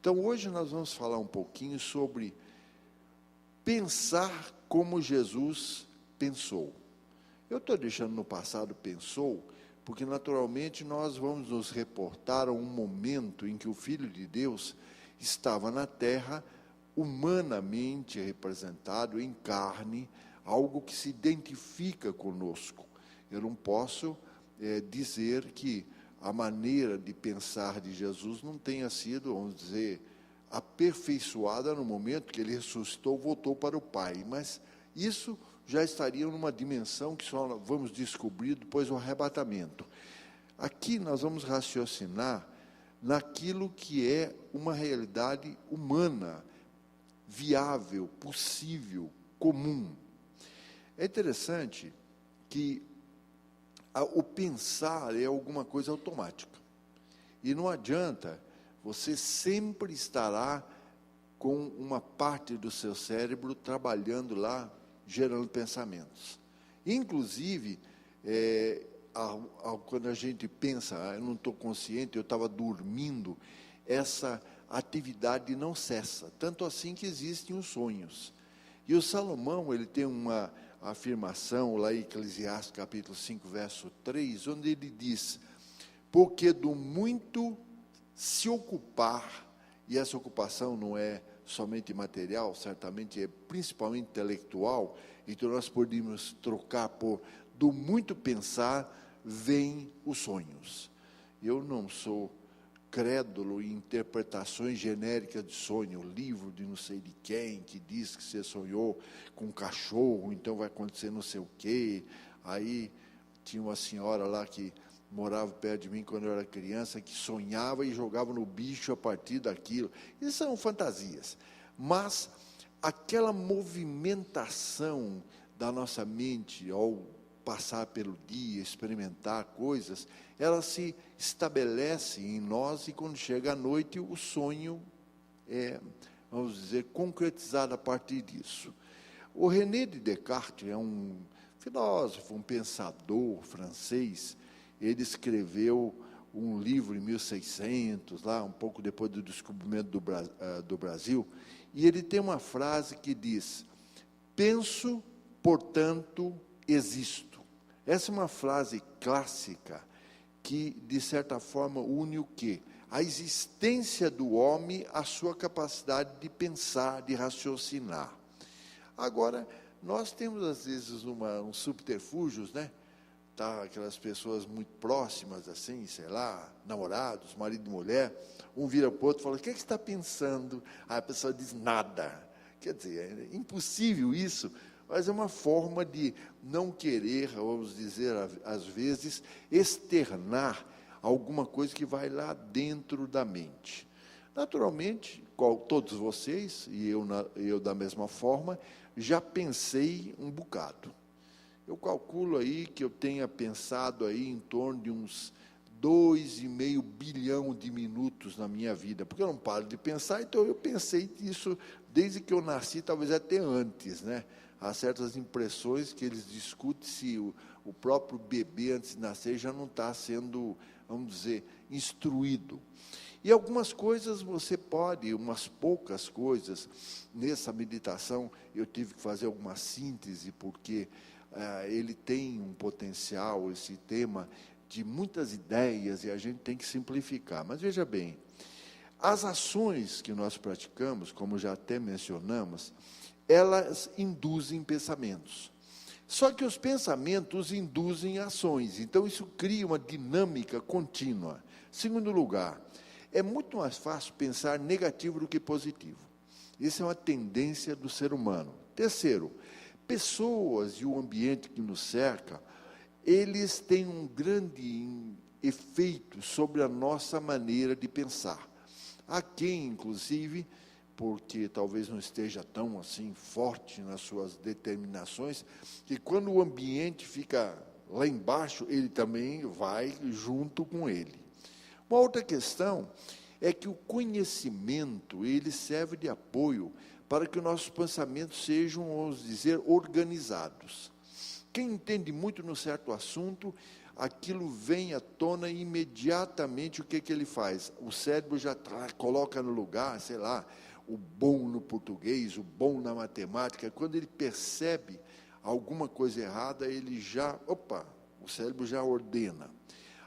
Então, hoje nós vamos falar um pouquinho sobre pensar como Jesus pensou. Eu estou deixando no passado pensou, porque naturalmente nós vamos nos reportar a um momento em que o Filho de Deus estava na terra, humanamente representado em carne, algo que se identifica conosco. Eu não posso dizer que a maneira de pensar de Jesus não tenha sido, vamos dizer, aperfeiçoada no momento que ele ressuscitou, voltou para o Pai, mas isso já estaria numa dimensão que só vamos descobrir depois do arrebatamento. Aqui nós vamos raciocinar naquilo que é uma realidade humana, viável, possível, comum. É interessante que o pensar é alguma coisa automática. E não adianta, você sempre estará com uma parte do seu cérebro trabalhando lá, gerando pensamentos. Inclusive, quando a gente pensa, eu não estou consciente, eu estava dormindo, essa atividade não cessa. Tanto assim que existem os sonhos. E o Salomão, ele tem uma afirmação lá em Eclesiastes capítulo 5, verso 3, onde ele diz: porque do muito se ocupar, e essa ocupação não é somente material, certamente é principalmente intelectual, então nós podemos trocar por do muito pensar, vêm os sonhos. Eu não sou crédulo em interpretações genéricas de sonho, livro de não sei de quem, que diz que você sonhou com um cachorro, então vai acontecer não sei o quê. Aí tinha uma senhora lá que morava perto de mim quando eu era criança, que sonhava e jogava no bicho a partir daquilo. Isso são fantasias. Mas aquela movimentação da nossa mente ao passar pelo dia, experimentar coisas, ela se estabelece em nós e quando chega à noite o sonho é, vamos dizer, concretizado a partir disso. O René de Descartes é um filósofo, um pensador francês. Ele escreveu um livro em 1600, lá um pouco depois do descobrimento do Brasil, e ele tem uma frase que diz: penso, portanto, existo. Essa é uma frase clássica que, de certa forma, une o quê? A existência do homem, a sua capacidade de pensar, de raciocinar. Agora, nós temos, às vezes, uns subterfúgios, né? Tá, aquelas pessoas muito próximas, assim, sei lá, namorados, marido e mulher, um vira para o outro e fala: o que é que você está pensando? Aí a pessoa diz: nada. Quer dizer, é impossível isso, mas é uma forma de não querer, vamos dizer, às vezes, externar alguma coisa que vai lá dentro da mente. Naturalmente, todos vocês, e eu da mesma forma, já pensei um bocado. Eu calculo aí que eu tenha pensado aí em torno de uns 2,5 bilhão de minutos na minha vida, porque eu não paro de pensar, então eu pensei isso desde que eu nasci, talvez até antes, né? Há certas impressões que eles discutem se o próprio bebê, antes de nascer, já não está sendo, vamos dizer, instruído. E algumas coisas você pode, umas poucas coisas, nessa meditação, eu tive que fazer alguma síntese, porque ele tem um potencial, esse tema, de muitas ideias, e a gente tem que simplificar. Mas veja bem, as ações que nós praticamos, como já até mencionamos, elas induzem pensamentos. Só que os pensamentos induzem ações, então isso cria uma dinâmica contínua. Segundo lugar, é muito mais fácil pensar negativo do que positivo. Isso é uma tendência do ser humano. Terceiro, pessoas e o ambiente que nos cerca, eles têm um grande efeito sobre a nossa maneira de pensar. Há quem, inclusive, porque talvez não esteja tão assim forte nas suas determinações, que quando o ambiente fica lá embaixo, ele também vai junto com ele. Uma outra questão é que o conhecimento, ele serve de apoio para que nossos pensamentos sejam, vamos dizer, organizados. Quem entende muito no certo assunto, aquilo vem à tona e imediatamente o que ele faz? O cérebro já coloca no lugar, sei lá, o bom no português, o bom na matemática. Quando ele percebe alguma coisa errada, ele já, o cérebro já ordena.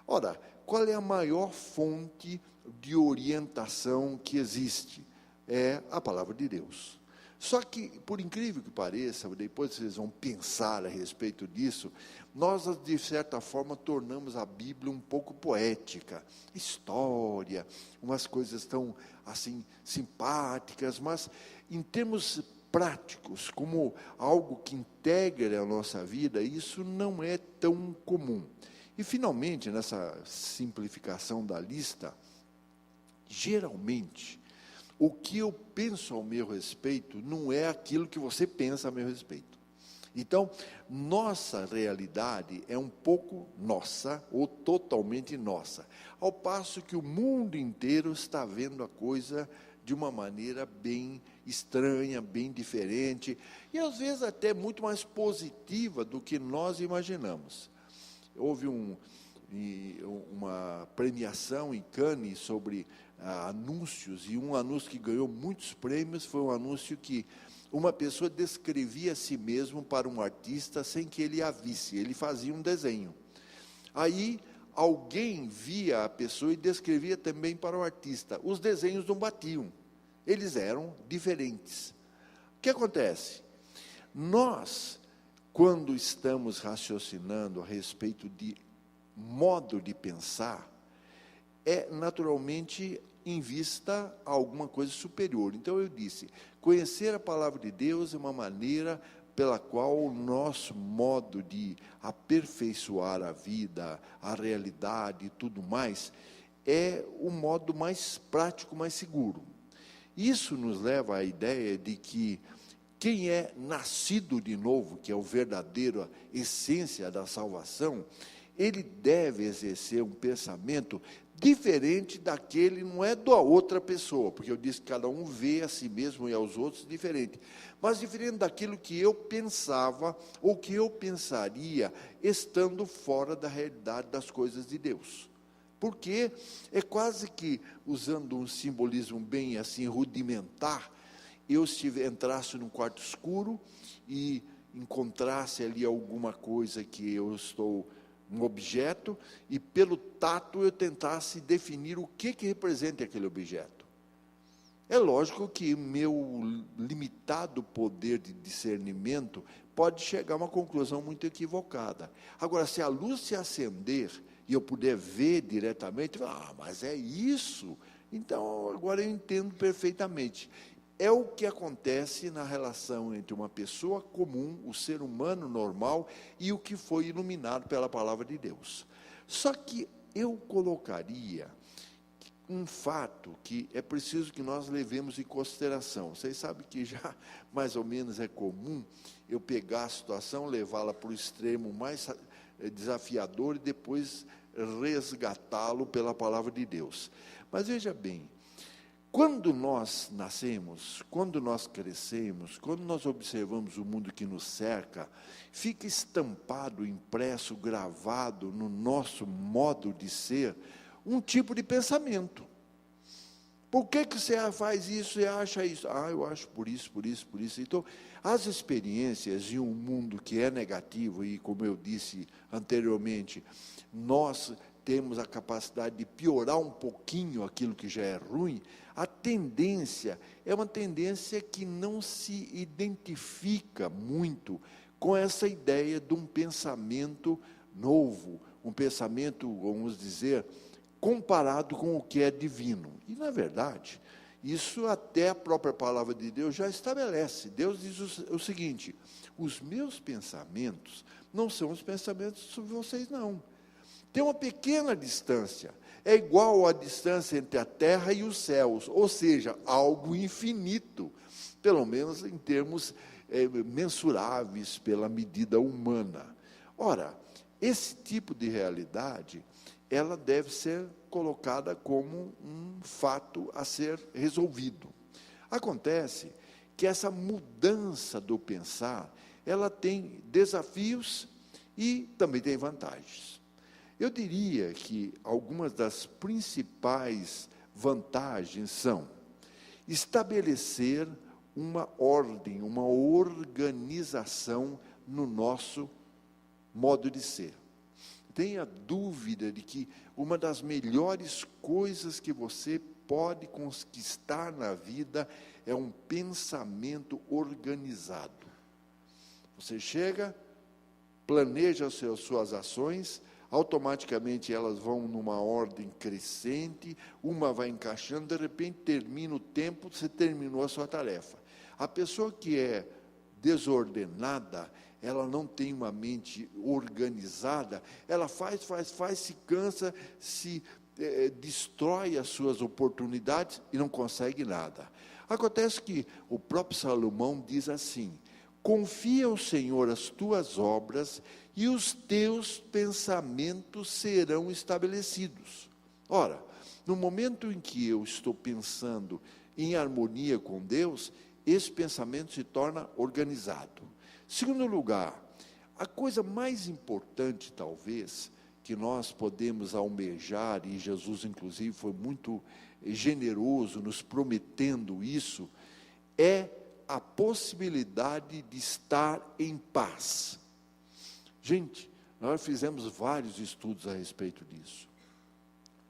Ora, qual é a maior fonte de orientação que existe? É a palavra de Deus. Só que, por incrível que pareça, depois vocês vão pensar a respeito disso, nós, de certa forma, tornamos a Bíblia um pouco poética. História, umas coisas tão, assim, simpáticas, mas, em termos práticos, como algo que integra a nossa vida, isso não é tão comum. E, finalmente, nessa simplificação da lista, geralmente, o que eu penso ao meu respeito não é aquilo que você pensa a meu respeito. Então, nossa realidade é um pouco nossa, ou totalmente nossa, ao passo que o mundo inteiro está vendo a coisa de uma maneira bem estranha, bem diferente, e às vezes até muito mais positiva do que nós imaginamos. Houve uma premiação em Cannes sobre anúncios, e um anúncio que ganhou muitos prêmios foi um anúncio que uma pessoa descrevia a si mesmo para um artista sem que ele a visse, ele fazia um desenho. Aí alguém via a pessoa e descrevia também para o artista. Os desenhos não batiam, eles eram diferentes. O que acontece? Nós, quando estamos raciocinando a respeito de modo de pensar, é naturalmente em vista a alguma coisa superior. Então eu disse, conhecer a palavra de Deus é uma maneira pela qual o nosso modo de aperfeiçoar a vida, a realidade e tudo mais, é o modo mais prático, mais seguro. Isso nos leva à ideia de que quem é nascido de novo, que é o verdadeiro essência da salvação, ele deve exercer um pensamento diferente daquele, não é da outra pessoa, porque eu disse que cada um vê a si mesmo e aos outros diferente, mas diferente daquilo que eu pensava, ou que eu pensaria, estando fora da realidade das coisas de Deus. Porque é quase que, usando um simbolismo bem assim rudimentar, eu entrasse num quarto escuro e encontrasse ali alguma coisa que eu estou, um objeto, e pelo tato eu tentasse definir o que representa aquele objeto. É lógico que meu limitado poder de discernimento pode chegar a uma conclusão muito equivocada. Agora, se a luz se acender e eu puder ver diretamente, mas é isso, então agora eu entendo perfeitamente. É o que acontece na relação entre uma pessoa comum, o ser humano normal, e o que foi iluminado pela palavra de Deus. Só que eu colocaria um fato que é preciso que nós levemos em consideração. Vocês sabem que já mais ou menos é comum eu pegar a situação, levá-la para o extremo mais desafiador e depois resgatá-lo pela palavra de Deus. Mas veja bem, quando nós nascemos, quando nós crescemos, quando nós observamos o mundo que nos cerca, fica estampado, impresso, gravado no nosso modo de ser, um tipo de pensamento. Por que você faz isso e acha isso? Eu acho por isso, por isso, por isso. Então, as experiências em um mundo que é negativo, e como eu disse anteriormente, nós temos a capacidade de piorar um pouquinho aquilo que já é ruim, a tendência é uma tendência que não se identifica muito com essa ideia de um pensamento novo, um pensamento, vamos dizer, comparado com o que é divino. E, na verdade, isso até a própria palavra de Deus já estabelece. Deus diz o seguinte: os meus pensamentos não são os pensamentos sobre vocês, não. Tem uma pequena distância, é igual à distância entre a terra e os céus, ou seja, algo infinito, pelo menos em termos mensuráveis pela medida humana. Ora, esse tipo de realidade, ela deve ser colocada como um fato a ser resolvido. Acontece que essa mudança do pensar, ela tem desafios E também tem vantagens. Eu diria que algumas das principais vantagens são estabelecer uma ordem, uma organização no nosso modo de ser. Tenha dúvida de que uma das melhores coisas que você pode conquistar na vida é um pensamento organizado. Você chega, planeja as suas ações, automaticamente elas vão numa ordem crescente, uma vai encaixando, de repente termina o tempo, você terminou a sua tarefa. A pessoa que é desordenada, ela não tem uma mente organizada, ela faz, se cansa, destrói as suas oportunidades e não consegue nada. Acontece que o próprio Salomão diz assim: confia ao Senhor as tuas obras e os teus pensamentos serão estabelecidos. Ora, no momento em que eu estou pensando em harmonia com Deus, esse pensamento se torna organizado. Segundo lugar, a coisa mais importante, talvez, que nós podemos almejar, e Jesus, inclusive, foi muito generoso nos prometendo isso, é a possibilidade de estar em paz. Gente, nós fizemos vários estudos a respeito disso.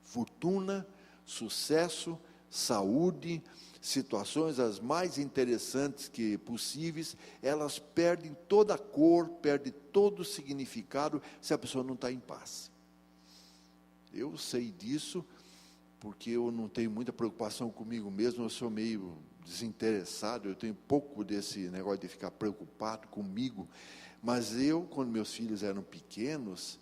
Fortuna, sucesso, saúde, situações as mais interessantes que possíveis, elas perdem toda a cor, perdem todo o significado se a pessoa não está em paz. Eu sei disso porque eu não tenho muita preocupação comigo mesmo, eu sou meio desinteressado, eu tenho pouco desse negócio de ficar preocupado comigo, mas eu, quando meus filhos eram pequenos,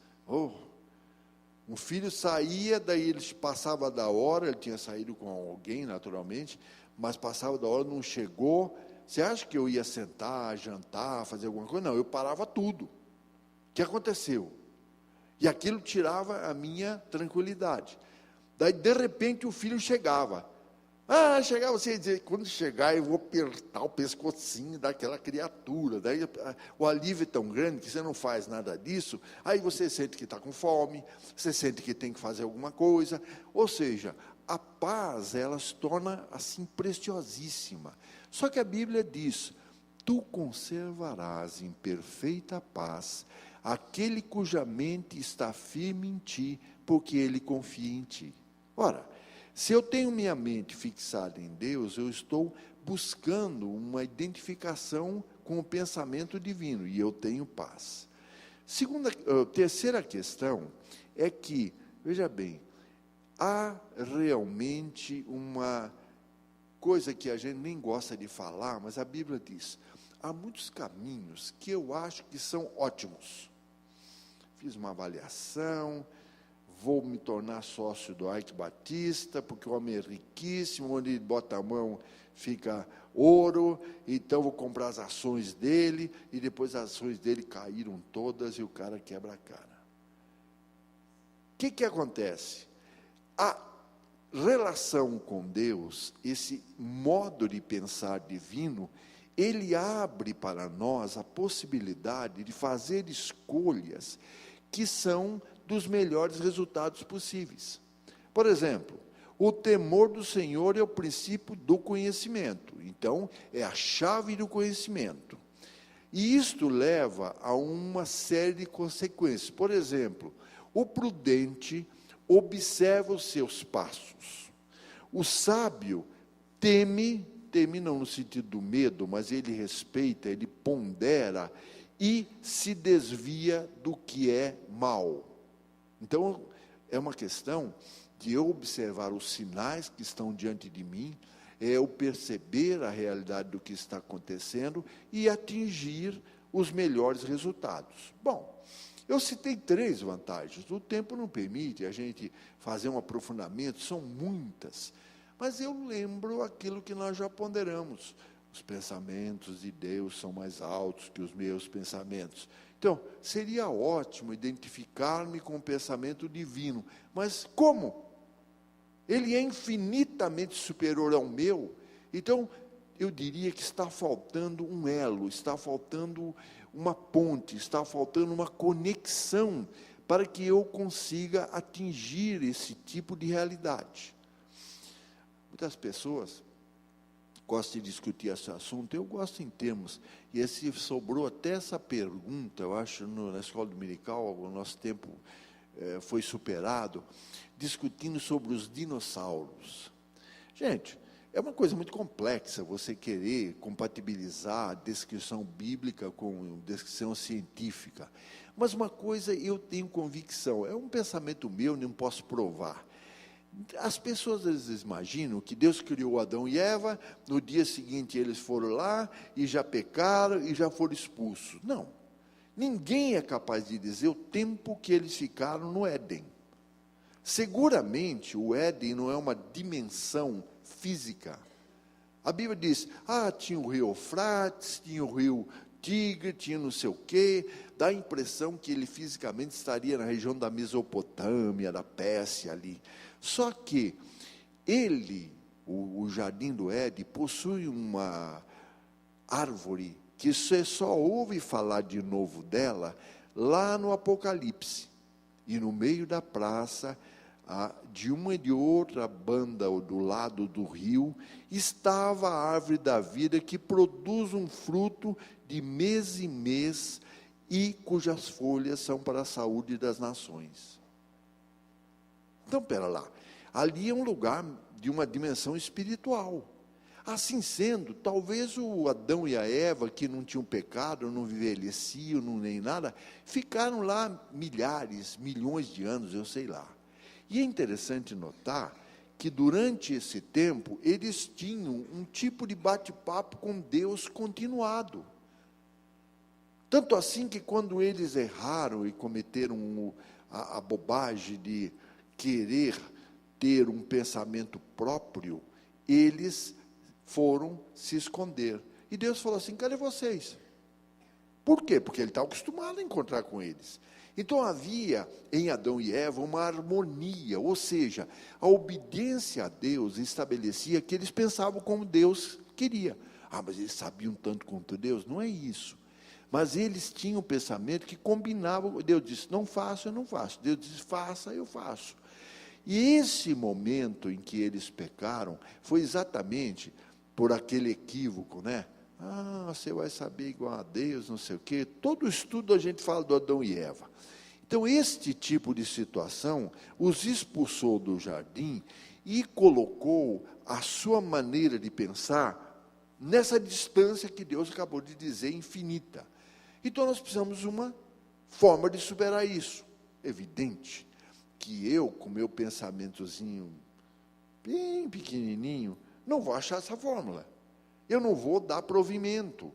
um filho saía, daí ele passava da hora, ele tinha saído com alguém, naturalmente, mas passava da hora, não chegou. Você acha que eu ia sentar, jantar, fazer alguma coisa? Não, eu parava tudo. O que aconteceu? E aquilo tirava a minha tranquilidade. Daí, de repente, o filho chegava. Chegava, você ia dizer, quando chegar, eu vou apertar o pescocinho daquela criatura. Daí, o alívio é tão grande que você não faz nada disso. Aí você sente que está com fome, você sente que tem que fazer alguma coisa. Ou seja, a paz, ela se torna assim preciosíssima. Só que a Bíblia diz: tu conservarás em perfeita paz aquele cuja mente está firme em ti, porque ele confia em ti. Ora, se eu tenho minha mente fixada em Deus, eu estou buscando uma identificação com o pensamento divino, e eu tenho paz. Terceira questão é que, veja bem, há realmente uma coisa que a gente nem gosta de falar, mas a Bíblia diz: há muitos caminhos que eu acho que são ótimos. Fiz uma avaliação, vou me tornar sócio do Ike Batista, porque o homem é riquíssimo, onde ele bota a mão fica ouro, então vou comprar as ações dele, e depois as ações dele caíram todas e o cara quebra a cara. O que acontece? A relação com Deus, esse modo de pensar divino, ele abre para nós a possibilidade de fazer escolhas que são dos melhores resultados possíveis. Por exemplo, o temor do Senhor é o princípio do conhecimento. Então, é a chave do conhecimento. E isto leva a uma série de consequências. Por exemplo, o prudente observa os seus passos. O sábio teme não no sentido do medo, mas ele respeita, ele pondera e se desvia do que é mal. Então, é uma questão de eu observar os sinais que estão diante de mim, é eu perceber a realidade do que está acontecendo e atingir os melhores resultados. Bom, eu citei 3 vantagens. O tempo não permite a gente fazer um aprofundamento, são muitas. Mas eu lembro aquilo que nós já ponderamos. Os pensamentos de Deus são mais altos que os meus pensamentos. Então, seria ótimo identificar-me com o pensamento divino. Mas como? Ele é infinitamente superior ao meu. Então, eu diria que está faltando um elo, está faltando uma ponte, está faltando uma conexão para que eu consiga atingir esse tipo de realidade. Muitas pessoas gostam de discutir esse assunto, eu gosto em termos, e esse sobrou até essa pergunta, eu acho, na escola dominical, o nosso tempo foi superado, discutindo sobre os dinossauros. Gente, é uma coisa muito complexa você querer compatibilizar a descrição bíblica com a descrição científica. Mas uma coisa eu tenho convicção, é um pensamento meu, não posso provar. As pessoas às vezes imaginam que Deus criou Adão e Eva, no dia seguinte eles foram lá e já pecaram e já foram expulsos. Não. Ninguém é capaz de dizer o tempo que eles ficaram no Éden. Seguramente o Éden não é uma dimensão física. A Bíblia diz, tinha o rio Eufrates, tinha o rio Tigre, tinha não sei o quê, dá a impressão que ele fisicamente estaria na região da Mesopotâmia, da Pérsia ali. Só que ele, o Jardim do Éden, possui uma árvore que você só ouve falar de novo dela lá no Apocalipse. E no meio da praça, de uma e de outra banda do lado do rio, estava a árvore da vida que produz um fruto de mês em mês e cujas folhas são para a saúde das nações. Então, espera lá, ali é um lugar de uma dimensão espiritual. Assim sendo, talvez o Adão e a Eva, que não tinham pecado, não envelheciam, nem nada, ficaram lá milhares, milhões de anos, eu sei lá. E é interessante notar que durante esse tempo, eles tinham um tipo de bate-papo com Deus continuado. Tanto assim que quando eles erraram e cometeram a bobagem de querer ter um pensamento próprio, eles foram se esconder. E Deus falou assim, cadê vocês? Por quê? Porque ele está acostumado a encontrar com eles. Então havia em Adão e Eva uma harmonia, ou seja, a obediência a Deus estabelecia que eles pensavam como Deus queria. Mas eles sabiam tanto quanto Deus? Não é isso. Mas eles tinham um pensamento que combinava. Deus disse, não faço, eu não faço. Deus disse, faça, eu faço. E esse momento em que eles pecaram foi exatamente por aquele equívoco, né? Você vai saber igual a Deus, não sei o quê. Todo estudo a gente fala do Adão e Eva. Então, este tipo de situação os expulsou do jardim e colocou a sua maneira de pensar nessa distância que Deus acabou de dizer, infinita. Então, nós precisamos de uma forma de superar isso. Evidente que eu, com meu pensamentozinho bem pequenininho, não vou achar essa fórmula. Eu não vou dar provimento.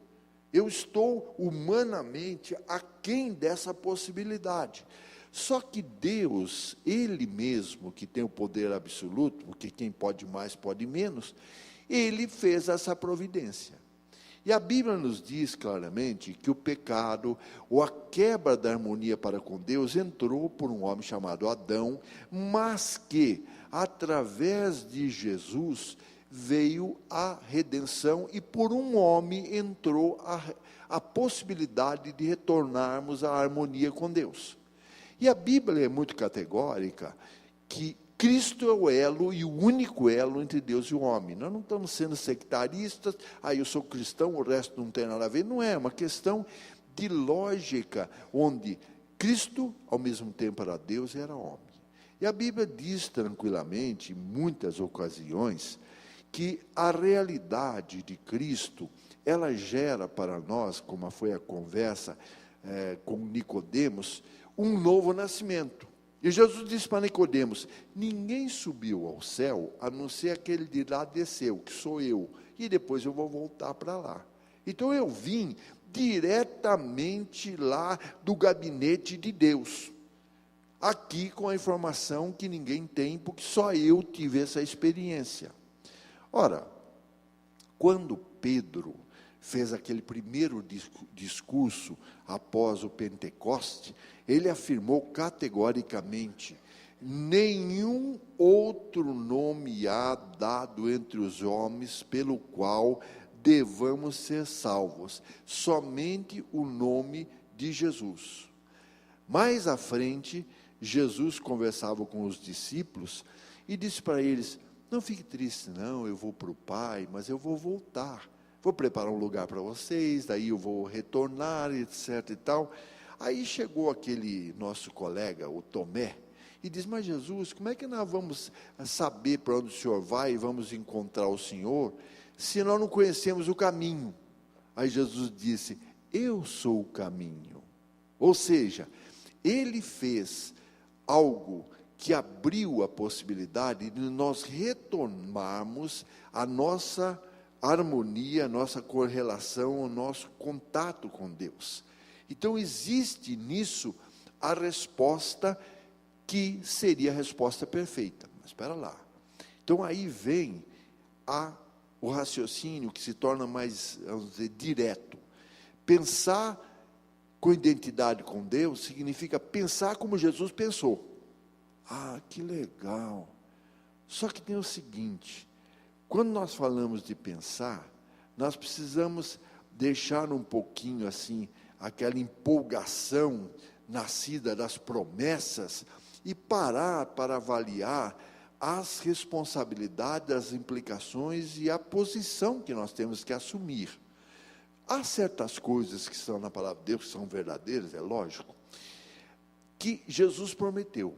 Eu estou humanamente aquém dessa possibilidade. Só que Deus, Ele mesmo, que tem o poder absoluto, porque quem pode mais, pode menos, Ele fez essa providência. E a Bíblia nos diz claramente que o pecado, ou a quebra da harmonia para com Deus, entrou por um homem chamado Adão, mas que, através de Jesus, veio a redenção, e por um homem entrou a possibilidade de retornarmos à harmonia com Deus. E a Bíblia é muito categórica, que Cristo é o elo e o único elo entre Deus e o homem. Nós não estamos sendo sectaristas, eu sou cristão, o resto não tem nada a ver. Não é uma questão de lógica, onde Cristo, ao mesmo tempo, era Deus e era homem. E a Bíblia diz tranquilamente, em muitas ocasiões, que a realidade de Cristo, ela gera para nós, como foi a conversa com Nicodemos, um novo nascimento. E Jesus disse para Nicodemos, ninguém subiu ao céu, a não ser aquele de lá desceu, que sou eu, e depois eu vou voltar para lá. Então eu vim diretamente lá do gabinete de Deus, aqui com a informação que ninguém tem, porque só eu tive essa experiência. Ora, quando Pedro fez aquele primeiro discurso após o Pentecoste, ele afirmou categoricamente, nenhum outro nome há dado entre os homens pelo qual devamos ser salvos. Somente o nome de Jesus. Mais à frente, Jesus conversava com os discípulos e disse para eles: não fique triste não, eu vou para o Pai, mas eu vou voltar. Vou preparar um lugar para vocês, daí eu vou retornar, etc. e tal. Aí chegou aquele nosso colega, o Tomé, e diz: mas Jesus, como é que nós vamos saber para onde o Senhor vai e vamos encontrar o Senhor, se nós não conhecemos o caminho? Aí Jesus disse: eu sou o caminho. Ou seja, ele fez algo que abriu a possibilidade de nós retomarmos a nossa harmonia, a nossa correlação, o nosso contato com Deus. Então existe nisso a resposta que seria a resposta perfeita. Mas espera lá. Então aí vem o raciocínio que se torna mais, vamos dizer, direto. Pensar com identidade com Deus significa pensar como Jesus pensou. Ah, que legal. Só que tem o seguinte: quando nós falamos de pensar, nós precisamos deixar um pouquinho assim, aquela empolgação nascida das promessas e parar para avaliar as responsabilidades, as implicações e a posição que nós temos que assumir. Há certas coisas que estão na palavra de Deus, que são verdadeiras, é lógico, que Jesus prometeu.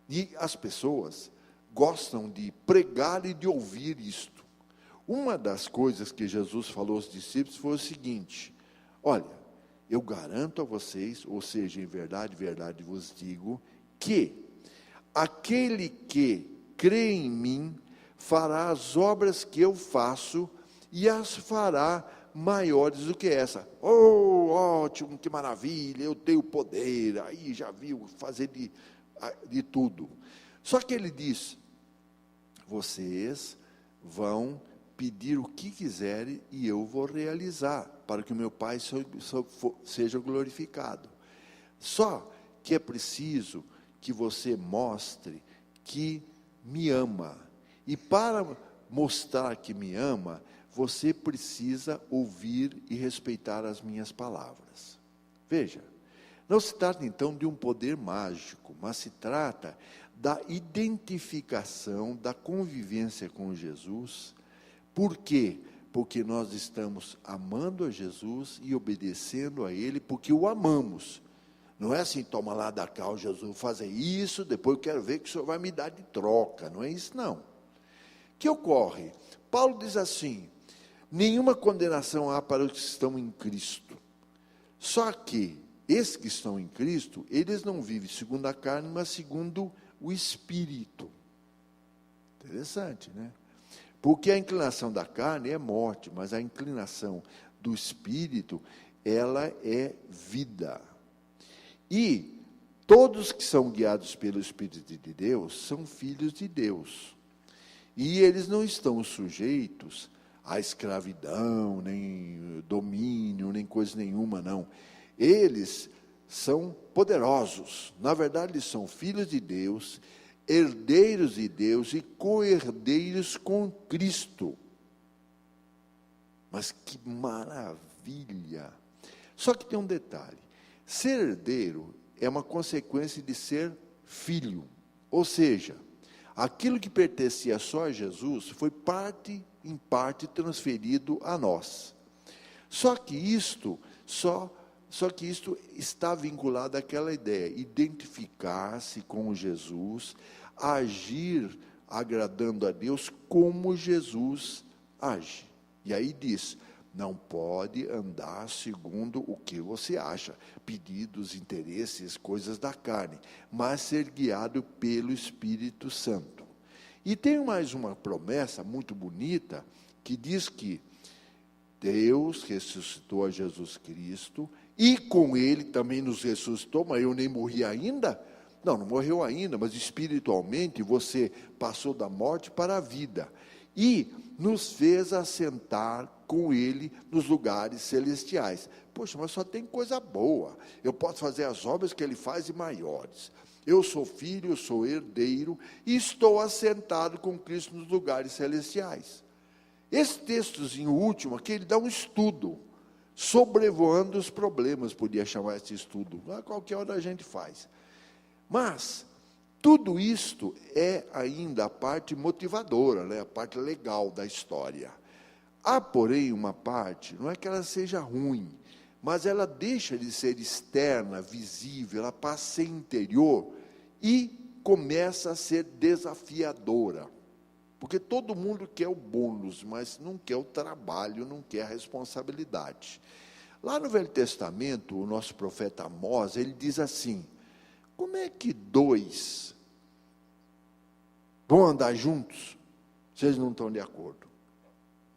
E as pessoas gostam de pregar e de ouvir isto. Uma das coisas que Jesus falou aos discípulos foi o seguinte: olha, eu garanto a vocês, ou seja, em verdade, verdade vos digo, que aquele que crê em mim fará as obras que eu faço e as fará maiores do que essa. Oh, ótimo, que maravilha, eu tenho poder, aí já viu fazer de tudo. Só que ele diz: vocês vão pedir o que quiserem e eu vou realizar, para que o meu Pai seja glorificado. Só que é preciso que você mostre que me ama. E para mostrar que me ama, você precisa ouvir e respeitar as minhas palavras. Veja, não se trata então de um poder mágico, mas se trata da identificação, da convivência com Jesus. Por quê? Porque nós estamos amando a Jesus e obedecendo a Ele, porque o amamos. Não é assim: toma lá da cá, Jesus, fazer isso, depois eu quero ver que o Senhor vai me dar de troca. Não é isso, não. O que ocorre? Paulo diz assim: nenhuma condenação há para os que estão em Cristo. Só que esses que estão em Cristo, eles não vivem segundo a carne, mas segundo o Espírito. Interessante, né? Porque a inclinação da carne é morte, mas a inclinação do Espírito, ela é vida. E todos que são guiados pelo Espírito de Deus são filhos de Deus. E eles não estão sujeitos à escravidão, nem domínio, nem coisa nenhuma, não. Eles são poderosos. Na verdade, eles são filhos de Deus, herdeiros de Deus e co-herdeiros com Cristo. Mas que maravilha! Só que tem um detalhe: ser herdeiro é uma consequência de ser filho. Ou seja, aquilo que pertencia só a Jesus foi em parte transferido a nós. Só que isto está vinculado àquela ideia: identificar-se com Jesus, agir agradando a Deus como Jesus age. E aí diz: não pode andar segundo o que você acha, pedidos, interesses, coisas da carne, mas ser guiado pelo Espírito Santo. E tem mais uma promessa muito bonita, que diz que Deus ressuscitou a Jesus Cristo, e com Ele também nos ressuscitou, mas eu nem morri ainda. Não morreu ainda, mas espiritualmente você passou da morte para a vida. E nos fez assentar com Ele nos lugares celestiais. Poxa, mas só tem coisa boa. Eu posso fazer as obras que Ele faz e maiores. Eu sou filho, eu sou herdeiro, e estou assentado com Cristo nos lugares celestiais. Esse textozinho último aqui, ele dá um estudo, sobrevoando os problemas, podia chamar esse estudo, a qualquer hora a gente faz. Mas, tudo isto é ainda a parte motivadora, né? A parte legal da história. Há, porém, uma parte, não é que ela seja ruim, mas ela deixa de ser externa, visível, ela passa a ser interior e começa a ser desafiadora. Porque todo mundo quer o bônus, mas não quer o trabalho, não quer a responsabilidade. Lá no Velho Testamento, o nosso profeta Amós, ele diz assim: como é que dois vão andar juntos se eles não estão de acordo?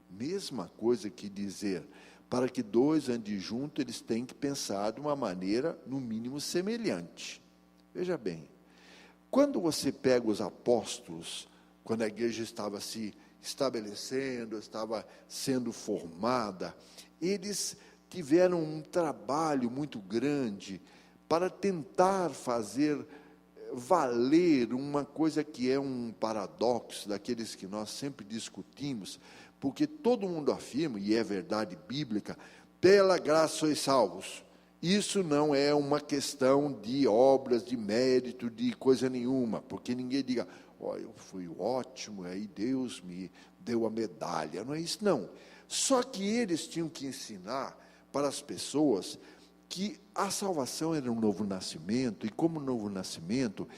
Mesma coisa que dizer, para que dois andem juntos, eles têm que pensar de uma maneira, no mínimo, semelhante. Veja bem, quando você pega os apóstolos, quando a igreja estava se estabelecendo, estava sendo formada, eles tiveram um trabalho muito grande para tentar fazer valer uma coisa que é um paradoxo daqueles que nós sempre discutimos, porque todo mundo afirma, e é verdade bíblica, pela graça sois salvos. Isso não é uma questão de obras, de mérito, de coisa nenhuma, porque ninguém diga, eu fui ótimo, aí Deus me deu a medalha, não é isso não. Só que eles tinham que ensinar para as pessoas que a salvação era um novo nascimento, e como novo nascimento,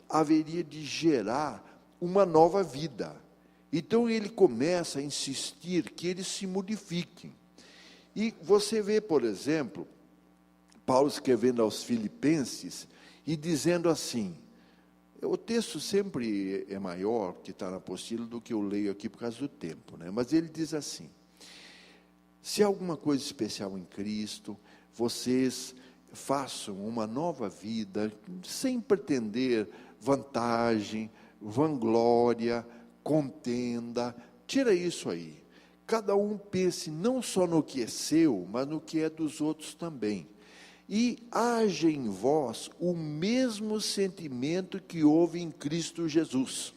haveria de gerar uma nova vida. Então ele começa a insistir que eles se modifiquem. E você vê, por exemplo, Paulo escrevendo aos Filipenses e dizendo assim, o texto sempre é maior, que está na apostila, do que eu leio aqui por causa do tempo, né? Mas ele diz assim, se há alguma coisa especial em Cristo, vocês façam uma nova vida, sem pretender vantagem, vanglória, contenda, tira isso aí. Cada um pense não só no que é seu, mas no que é dos outros também. E haja em vós o mesmo sentimento que houve em Cristo Jesus.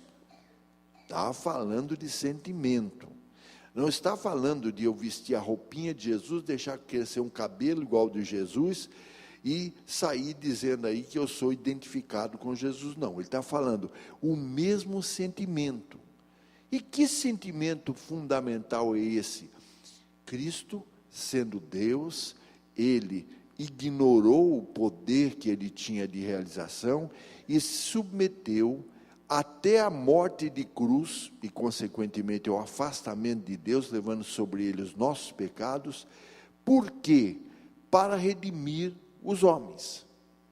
Está falando de sentimento. Não está falando de eu vestir a roupinha de Jesus, deixar crescer um cabelo igual ao de Jesus e sair dizendo aí que eu sou identificado com Jesus. Não, ele está falando o mesmo sentimento. E que sentimento fundamental é esse? Cristo, sendo Deus, ele ignorou o poder que ele tinha de realização e se submeteu até a morte de cruz, e consequentemente ao afastamento de Deus, levando sobre ele os nossos pecados. Por quê? Para redimir os homens.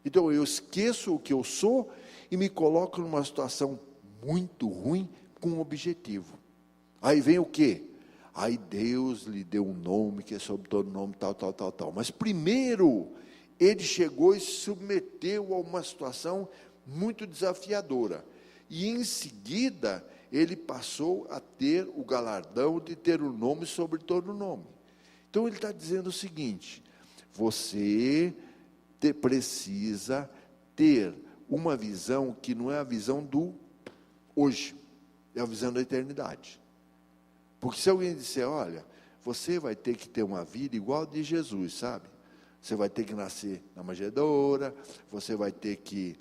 Então eu esqueço o que eu sou e me coloco numa situação muito ruim, com um objetivo. Aí vem o quê? Aí Deus lhe deu um nome, que é sobre todo nome, tal. Mas primeiro, ele chegou e se submeteu a uma situação muito desafiadora. E em seguida, ele passou a ter o galardão de ter o nome sobre todo nome. Então ele está dizendo o seguinte, você precisa ter uma visão que não é a visão do hoje, é a visão da eternidade. Porque se alguém disser, olha, você vai ter que ter uma vida igual a de Jesus, sabe? Você vai ter que nascer na manjedoura, você vai ter que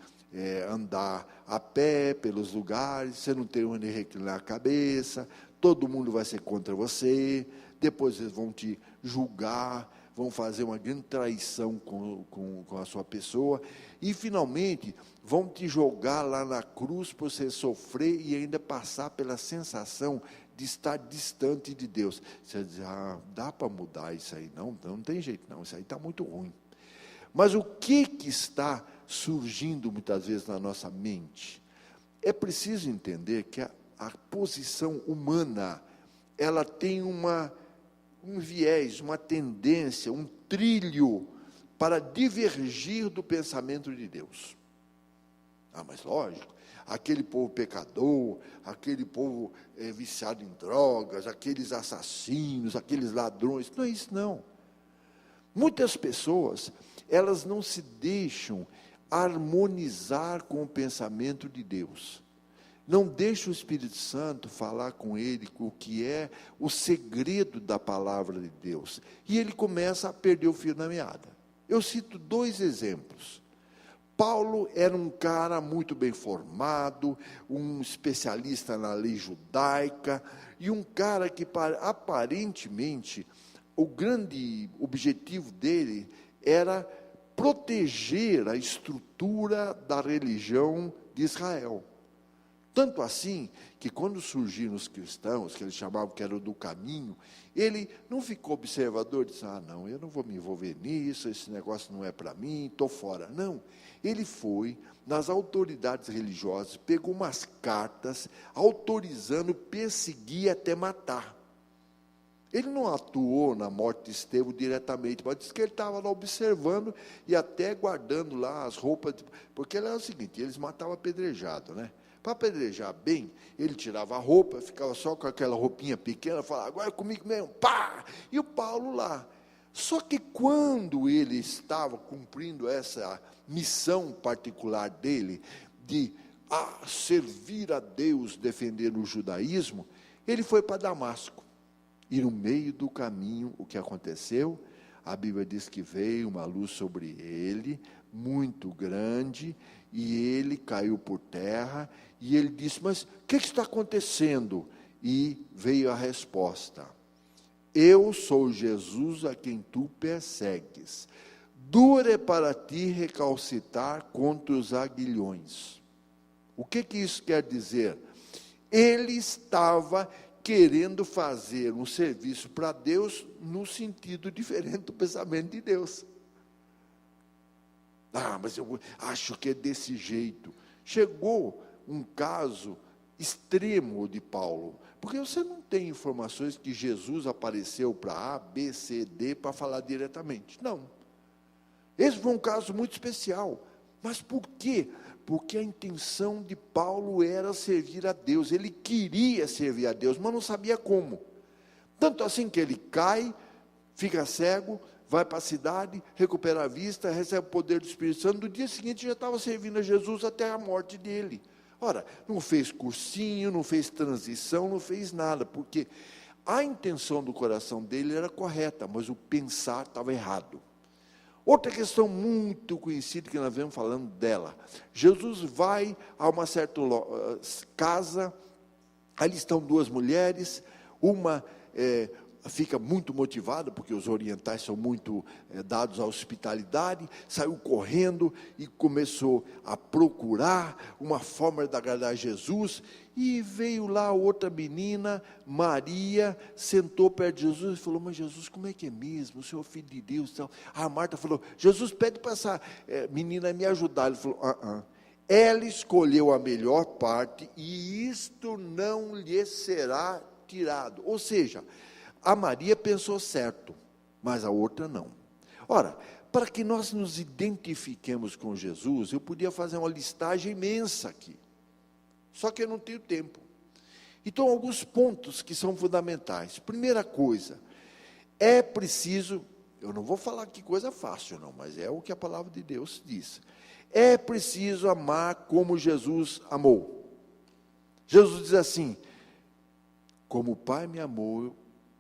andar a pé pelos lugares, você não tem onde reclinar a cabeça, todo mundo vai ser contra você, depois eles vão te julgar, vão fazer uma grande traição com a sua pessoa, e finalmente vão te jogar lá na cruz para você sofrer e ainda passar pela sensação de estar distante de Deus. Você diz, dá para mudar isso aí? Não tem jeito não, isso aí está muito ruim. Mas o que está surgindo muitas vezes na nossa mente? É preciso entender que a posição humana, ela tem um viés, uma tendência, um trilho para divergir do pensamento de Deus. Mas lógico, aquele povo pecador, aquele povo viciado em drogas, aqueles assassinos, aqueles ladrões, não é isso não. Muitas pessoas, elas não se deixam harmonizar com o pensamento de Deus. não deixe o Espírito Santo falar com ele o que é o segredo da palavra de Deus. E ele começa a perder o fio da meada. Eu cito 2 exemplos. Paulo era um cara muito bem formado, um especialista na lei judaica, e um cara que aparentemente o grande objetivo dele era proteger a estrutura da religião de Israel. Tanto assim, que quando surgiram os cristãos, que eles chamavam que era do caminho, ele não ficou observador, disse, não, eu não vou me envolver nisso, esse negócio não é para mim, estou fora. Não, ele foi nas autoridades religiosas, pegou umas cartas, autorizando perseguir até matar. Ele não atuou na morte de Estevão diretamente, mas disse que ele estava lá observando e até guardando lá as roupas, porque era o seguinte, eles matavam apedrejado, né? Para apedrejar bem, ele tirava a roupa, ficava só com aquela roupinha pequena, falava, agora é comigo mesmo, pá! E o Paulo lá. Só que quando ele estava cumprindo essa missão particular dele, de servir a Deus, defender o judaísmo, ele foi para Damasco. E no meio do caminho, o que aconteceu? A Bíblia diz que veio uma luz sobre ele, muito grande, e ele caiu por terra, e ele disse, mas o que está acontecendo? E veio a resposta, eu sou Jesus a quem tu persegues, duro é para ti recalcitar contra os aguilhões. O que isso quer dizer? Ele estava querendo fazer um serviço para Deus no sentido diferente do pensamento de Deus. Mas eu acho que é desse jeito. Chegou um caso extremo de Paulo, porque você não tem informações que Jesus apareceu para A, B, C, D, para falar diretamente. Não. Esse foi um caso muito especial. Mas por quê? Porque a intenção de Paulo era servir a Deus. Ele queria servir a Deus, mas não sabia como. Tanto assim que ele cai, fica cego, vai para a cidade, recupera a vista, recebe o poder do Espírito Santo. No dia seguinte já estava servindo a Jesus até a morte dele. Ora, não fez cursinho, não fez transição, não fez nada, porque a intenção do coração dele era correta, mas o pensar estava errado. Outra questão muito conhecida que nós vemos falando dela. Jesus vai a uma certa casa, ali estão 2 mulheres, uma fica muito motivada, porque os orientais são muito dados à hospitalidade, saiu correndo e começou a procurar uma forma de agradar Jesus, e veio lá outra menina, Maria, sentou perto de Jesus e falou, mas Jesus, como é que é mesmo? O Senhor é filho de Deus e tal. A Marta falou, Jesus, pede para essa menina me ajudar. Ele falou, ela escolheu a melhor parte e isto não lhe será tirado. Ou seja, a Maria pensou certo, mas a outra não. Ora, para que nós nos identifiquemos com Jesus, eu podia fazer uma listagem imensa aqui. Só que eu não tenho tempo. Então, alguns pontos que são fundamentais. Primeira coisa, é preciso, eu não vou falar que coisa fácil não, mas é o que a palavra de Deus diz. É preciso amar como Jesus amou. Jesus diz assim, como o Pai me amou,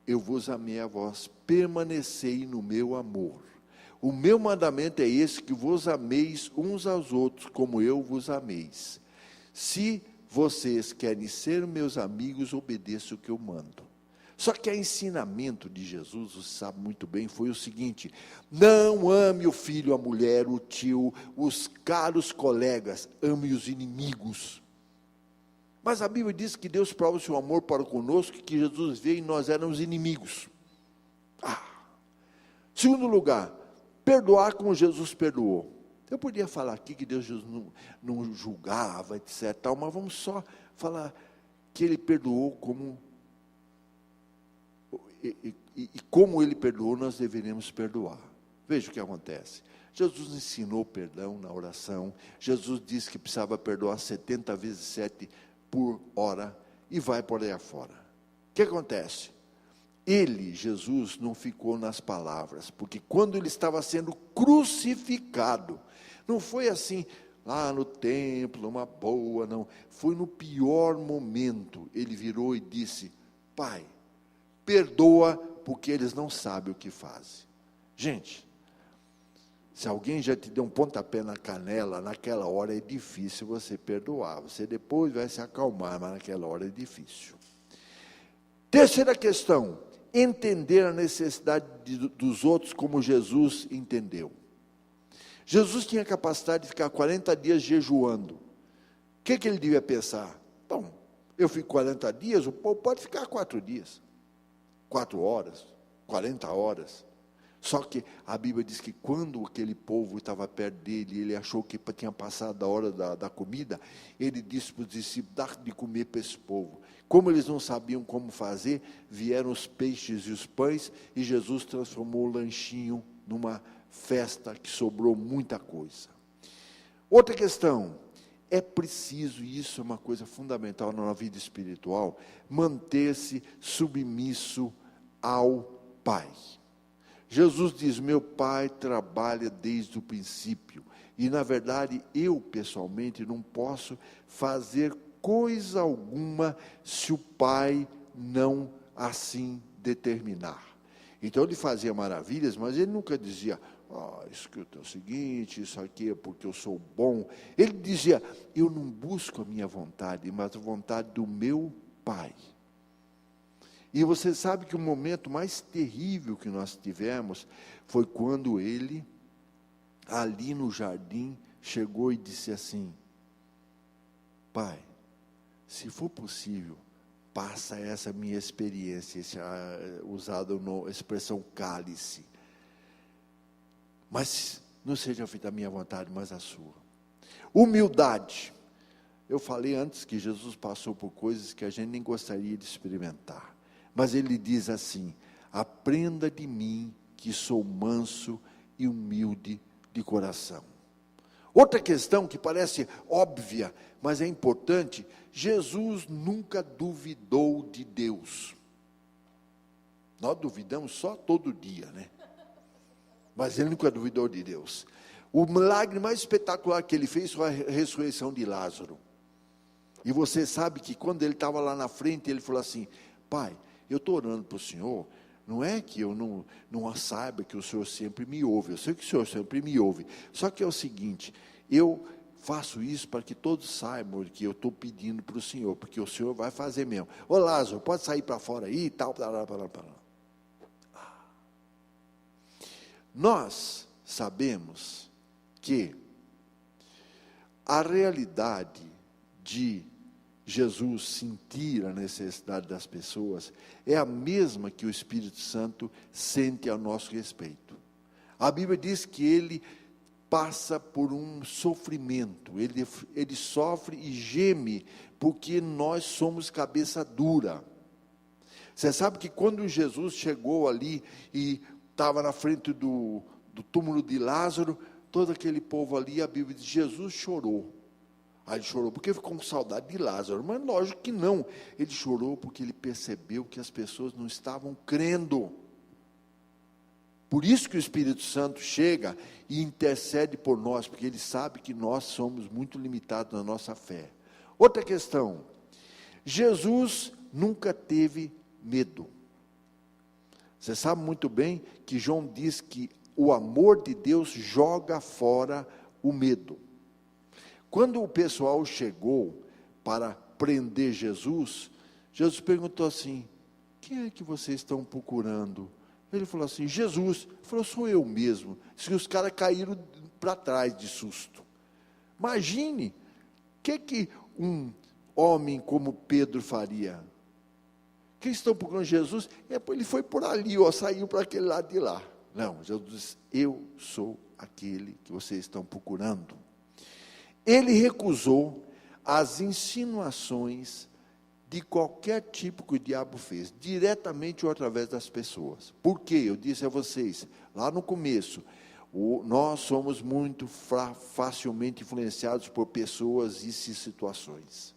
eu vos amei a vós, permanecei no meu amor. O meu mandamento é esse, que vos ameis uns aos outros, como eu vos ameis. Se vocês querem ser meus amigos, obedeçam o que eu mando. Só que o ensinamento de Jesus, você sabe muito bem, foi o seguinte, não ame o filho, a mulher, o tio, os caros colegas, ame os inimigos. Mas a Bíblia diz que Deus prova o seu amor para conosco, que Jesus veio e nós éramos inimigos. Segundo lugar, perdoar como Jesus perdoou. Eu podia falar aqui que Deus não julgava, etc. Mas vamos só falar que Ele perdoou como... E como Ele perdoou, nós deveríamos perdoar. Veja o que acontece. Jesus ensinou perdão na oração. Jesus disse que precisava perdoar 70 vezes 7 por hora, e vai por aí afora. O que acontece? Ele, Jesus, não ficou nas palavras, porque quando ele estava sendo crucificado, não foi assim, lá no templo, numa boa, não. Foi no pior momento, ele virou e disse: Pai, perdoa, porque eles não sabem o que fazem. Gente, se alguém já te deu um pontapé na canela, naquela hora é difícil você perdoar. Você depois vai se acalmar, mas naquela hora é difícil. Terceira questão: entender a necessidade dos outros como Jesus entendeu. Jesus tinha a capacidade de ficar 40 dias jejuando. O que ele devia pensar? Bom, eu fico 40 dias, o povo pode ficar 4 dias, 4 horas, 40 horas. Só que a Bíblia diz que quando aquele povo estava perto dele, ele achou que tinha passado a hora da comida, ele disse para os discípulos: dá de comer para esse povo. Como eles não sabiam como fazer, vieram os peixes e os pães, e Jesus transformou o lanchinho numa festa que sobrou muita coisa. Outra questão: é preciso, e isso é uma coisa fundamental na vida espiritual, manter-se submisso ao Pai. Jesus diz: meu Pai trabalha desde o princípio, e na verdade eu pessoalmente não posso fazer coisa alguma se o Pai não assim determinar. Então ele fazia maravilhas, mas ele nunca dizia: isso que é o seguinte, isso aqui é porque eu sou bom. Ele dizia: eu não busco a minha vontade, mas a vontade do meu Pai. E você sabe que o momento mais terrível que nós tivemos foi quando ele, ali no jardim, chegou e disse assim: Pai, se for possível, passa essa minha experiência, usado na expressão cálice, mas não seja feita a minha vontade, mas a sua. Humildade. Eu falei antes que Jesus passou por coisas que a gente nem gostaria de experimentar. Mas ele diz assim: aprenda de mim, que sou manso e humilde de coração. Outra questão que parece óbvia, mas é importante: Jesus nunca duvidou de Deus. Nós duvidamos só todo dia, né? Mas ele nunca duvidou de Deus. O milagre mais espetacular que ele fez foi a ressurreição de Lázaro. E você sabe que quando ele estava lá na frente, ele falou assim: Pai, eu estou orando para o Senhor, não é que eu não saiba que o Senhor sempre me ouve, eu sei que o Senhor sempre me ouve, só que é o seguinte, eu faço isso para que todos saibam que eu estou pedindo para o Senhor, porque o Senhor vai fazer mesmo. Ô Lázaro, pode sair para fora aí e tal, Nós sabemos que a realidade de Jesus sentir a necessidade das pessoas é a mesma que o Espírito Santo sente a nosso respeito. A Bíblia diz que ele passa por um sofrimento, ele sofre e geme, porque nós somos cabeça dura. Você sabe que quando Jesus chegou ali e estava na frente do túmulo de Lázaro, todo aquele povo ali, a Bíblia diz, Jesus chorou. Aí ele chorou porque ficou com saudade de Lázaro, mas lógico que não, ele chorou porque ele percebeu que as pessoas não estavam crendo. Por isso que o Espírito Santo chega e intercede por nós, porque ele sabe que nós somos muito limitados na nossa fé. Outra questão: Jesus nunca teve medo. Você sabe muito bem que João diz que o amor de Deus joga fora o medo. Quando o pessoal chegou para prender Jesus, Jesus perguntou assim: quem é que vocês estão procurando? Ele falou assim: Jesus. Ele falou: sou eu mesmo. Diz que os caras caíram para trás de susto. Imagine, o que um homem como Pedro faria? Que estão procurando Jesus? Ele foi por ali, saiu para aquele lado de lá. Não, Jesus disse: eu sou aquele que vocês estão procurando. Ele recusou as insinuações de qualquer tipo que o diabo fez, diretamente ou através das pessoas. Por quê? Eu disse a vocês, lá no começo, nós somos muito facilmente influenciados por pessoas e situações.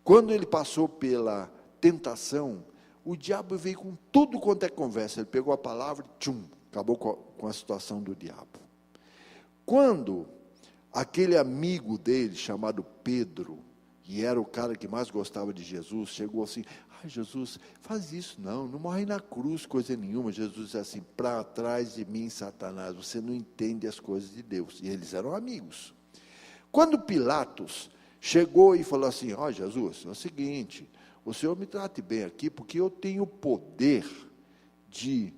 Quando ele passou pela tentação, o diabo veio com tudo quanto é conversa. Ele pegou a palavra e acabou com a situação do diabo. Quando aquele amigo dele, chamado Pedro, e era o cara que mais gostava de Jesus, chegou assim: ai, Jesus, faz isso não morre na cruz, coisa nenhuma. Jesus disse assim: para trás de mim, Satanás, você não entende as coisas de Deus. E eles eram amigos. Quando Pilatos chegou e falou assim: ó, Jesus, é o seguinte, o Senhor me trate bem aqui, porque eu tenho poder de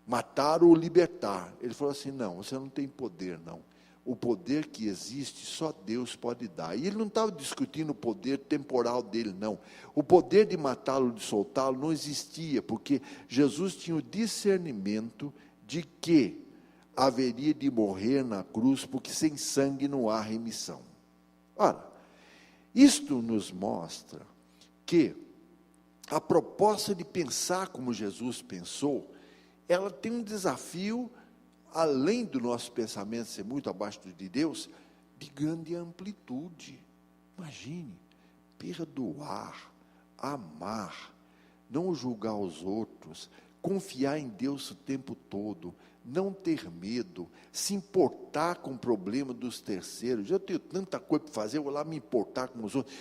matar ou libertar. Ele falou assim: não, você não tem poder, não. O poder que existe, só Deus pode dar. E ele não estava discutindo o poder temporal dele, não. O poder de matá-lo, de soltá-lo, não existia, porque Jesus tinha o discernimento de que haveria de morrer na cruz, porque sem sangue não há remissão. Ora, isto nos mostra que a proposta de pensar como Jesus pensou, ela tem um desafio, além do nosso pensamento ser muito abaixo de Deus, de grande amplitude. Imagine, perdoar, amar, não julgar os outros, confiar em Deus o tempo todo, não ter medo, se importar com o problema dos terceiros. Eu tenho tanta coisa para fazer, eu vou lá me importar com os outros.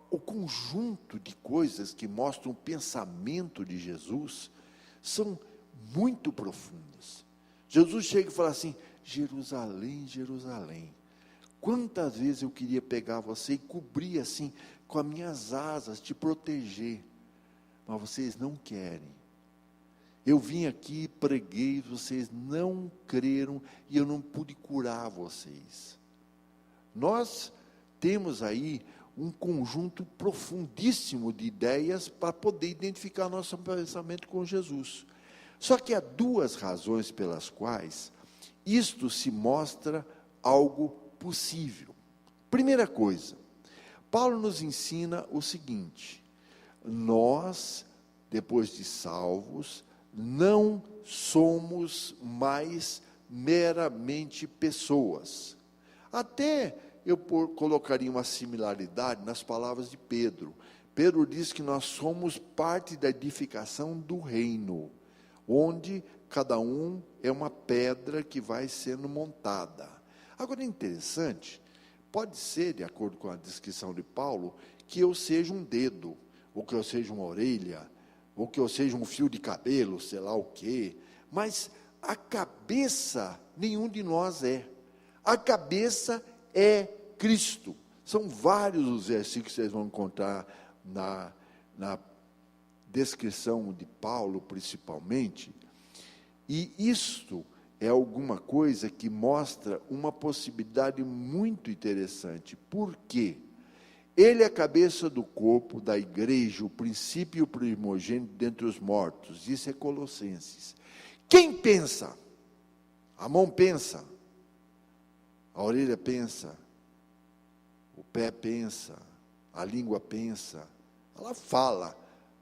O conjunto de coisas que mostram o pensamento de Jesus são muito profundas. Jesus chega e fala assim: Jerusalém, Jerusalém, quantas vezes eu queria pegar você e cobrir assim, com as minhas asas, te proteger, mas vocês não querem. Eu vim aqui, preguei, vocês não creram, e eu não pude curar vocês. Nós temos aí um conjunto profundíssimo de ideias para poder identificar nosso pensamento com Jesus. Só que há duas razões pelas quais isto se mostra algo possível. Primeira coisa, Paulo nos ensina o seguinte: nós, depois de salvos, não somos mais meramente pessoas. Até eu colocaria uma similaridade nas palavras de Pedro. Pedro diz que nós somos parte da edificação do reino, onde cada um é uma pedra que vai sendo montada. Agora é interessante, pode ser, de acordo com a descrição de Paulo, que eu seja um dedo, ou que eu seja uma orelha, ou que eu seja um fio de cabelo, sei lá o quê, mas a cabeça nenhum de nós é. A cabeça é Cristo. São vários os versículos que vocês vão encontrar na descrição de Paulo, principalmente, e isto é alguma coisa que mostra uma possibilidade muito interessante. Por quê? Ele é a cabeça do corpo, da igreja, o princípio e o primogênito dentre os mortos. Isso é Colossenses. Quem pensa? A mão pensa, a orelha pensa, o pé pensa, a língua pensa, ela fala,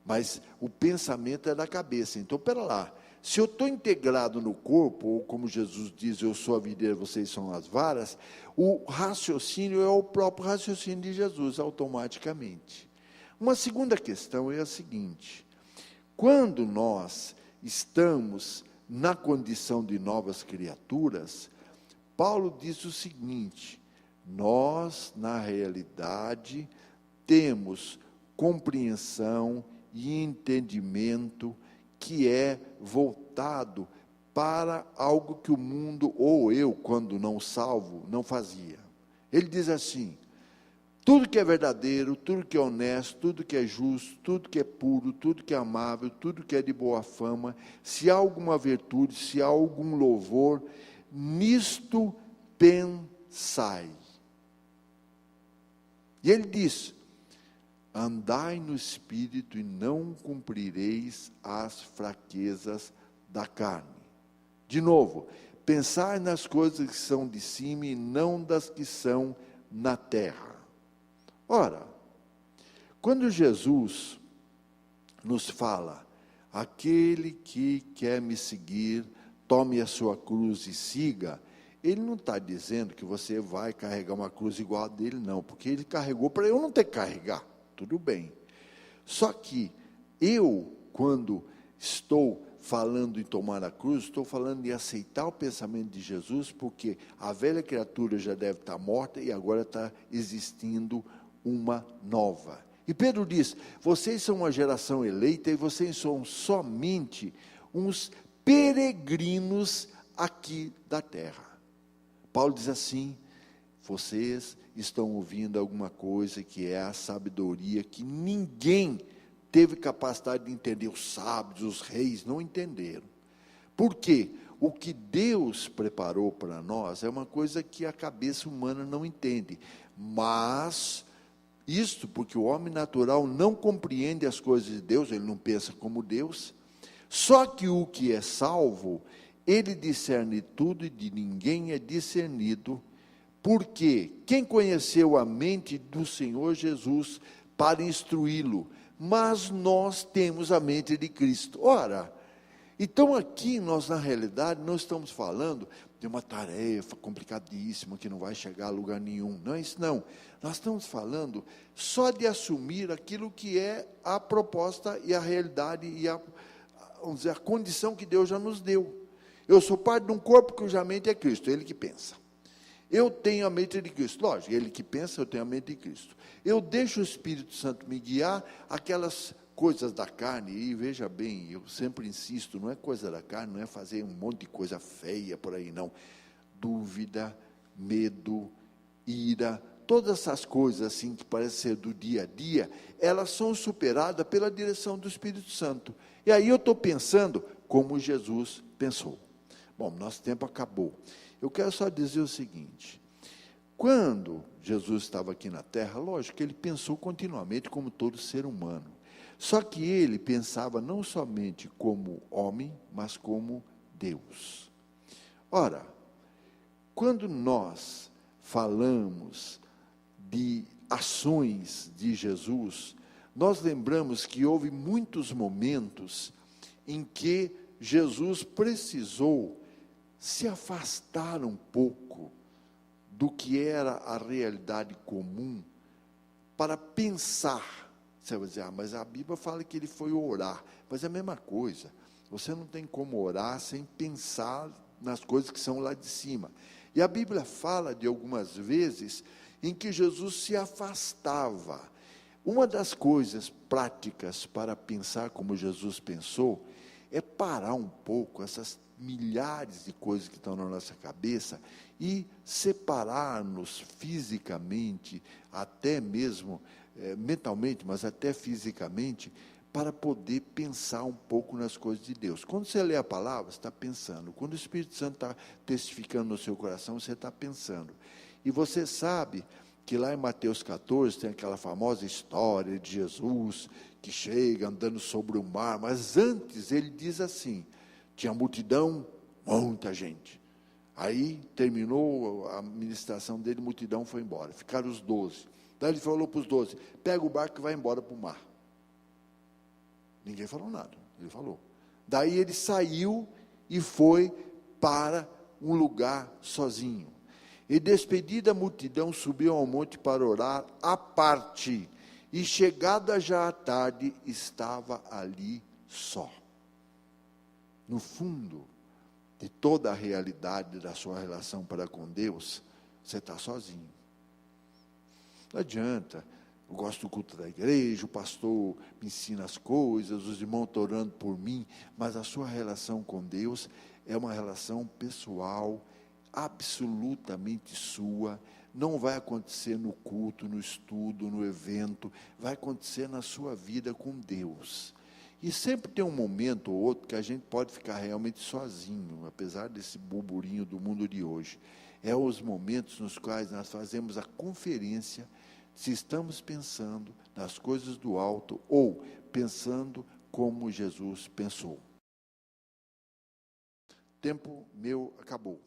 mas o pensamento é da cabeça. Então, espera lá, se eu estou integrado no corpo, ou como Jesus diz, eu sou a videira, vocês são as varas, o raciocínio é o próprio raciocínio de Jesus, automaticamente. Uma segunda questão é a seguinte: quando nós estamos na condição de novas criaturas, Paulo diz o seguinte: nós, na realidade, temos compreensão e entendimento que é voltado para algo que o mundo, ou eu, quando não salvo, não fazia. Ele diz assim: tudo que é verdadeiro, tudo que é honesto, tudo que é justo, tudo que é puro, tudo que é amável, tudo que é de boa fama, se há alguma virtude, se há algum louvor, nisto pensai. E ele diz: andai no Espírito e não cumprireis as fraquezas da carne. De novo, pensai nas coisas que são de cima e não das que são na terra. Ora, quando Jesus nos fala: aquele que quer me seguir, tome a sua cruz e siga, ele não está dizendo que você vai carregar uma cruz igual a dele, não, porque ele carregou para eu não ter que carregar. Tudo bem. Só que eu, quando estou falando em tomar a cruz, estou falando em aceitar o pensamento de Jesus, porque a velha criatura já deve estar morta e agora está existindo uma nova. E Pedro diz: vocês são uma geração eleita e vocês são somente uns peregrinos aqui da terra. Paulo diz assim: vocês estão ouvindo alguma coisa que é a sabedoria que ninguém teve capacidade de entender. Os sábios, os reis não entenderam. Por quê? O que Deus preparou para nós é uma coisa que a cabeça humana não entende. Mas isto porque o homem natural não compreende as coisas de Deus, ele não pensa como Deus. Só que o que é salvo, ele discerne tudo e de ninguém é discernido. Porque quem conheceu a mente do Senhor Jesus para instruí-lo? Mas nós temos a mente de Cristo. Ora, então aqui nós na realidade não estamos falando de uma tarefa complicadíssima que não vai chegar a lugar nenhum. Não é isso não. Nós estamos falando só de assumir aquilo que é a proposta e a realidade e vamos dizer, a condição que Deus já nos deu. Eu sou parte de um corpo cuja mente é Cristo, Ele que pensa. Eu tenho a mente de Cristo, lógico, Ele que pensa, eu tenho a mente de Cristo. Eu deixo o Espírito Santo me guiar aquelas coisas da carne, e veja bem, eu sempre insisto, não é coisa da carne, não é fazer um monte de coisa feia por aí, não. Dúvida, medo, ira, todas essas coisas assim que parecem ser do dia a dia, elas são superadas pela direção do Espírito Santo. E aí eu estou pensando como Jesus pensou. Bom, nosso tempo acabou. Eu quero só dizer o seguinte: quando Jesus estava aqui na terra, lógico que ele pensou continuamente como todo ser humano. Só que ele pensava não somente como homem, mas como Deus. Ora, quando nós falamos de ações de Jesus, nós lembramos que houve muitos momentos em que Jesus precisou se afastar um pouco do que era a realidade comum para pensar. Você vai dizer, mas a Bíblia fala que ele foi orar, mas é a mesma coisa. Você não tem como orar sem pensar nas coisas que são lá de cima. E a Bíblia fala de algumas vezes em que Jesus se afastava. Uma das coisas práticas para pensar como Jesus pensou é parar um pouco essas milhares de coisas que estão na nossa cabeça e separar-nos fisicamente, até mesmo mentalmente, mas até fisicamente, para poder pensar um pouco nas coisas de Deus. Quando você lê a palavra, você está pensando. Quando o Espírito Santo está testificando no seu coração, você está pensando. E você sabe que lá em Mateus 14 tem aquela famosa história de Jesus que chega andando sobre o mar, mas antes ele diz assim: tinha multidão, muita gente. Aí terminou a ministração dele, a multidão foi embora, ficaram os 12. Daí ele falou para os 12, pega o barco e vai embora para o mar. Ninguém falou nada, ele falou. Daí ele saiu e foi para um lugar sozinho. E despedida a multidão, subiu ao monte para orar à parte. E chegada já a tarde, estava ali só. No fundo de toda a realidade da sua relação para com Deus, você está sozinho. Não adianta, eu gosto do culto da igreja, o pastor me ensina as coisas, os irmãos estão orando por mim, mas a sua relação com Deus é uma relação pessoal, absolutamente sua. Não vai acontecer no culto, no estudo, no evento, vai acontecer na sua vida com Deus. E sempre tem um momento ou outro que a gente pode ficar realmente sozinho, apesar desse burburinho do mundo de hoje. É os momentos nos quais nós fazemos a conferência, se estamos pensando nas coisas do alto ou pensando como Jesus pensou. Tempo meu acabou.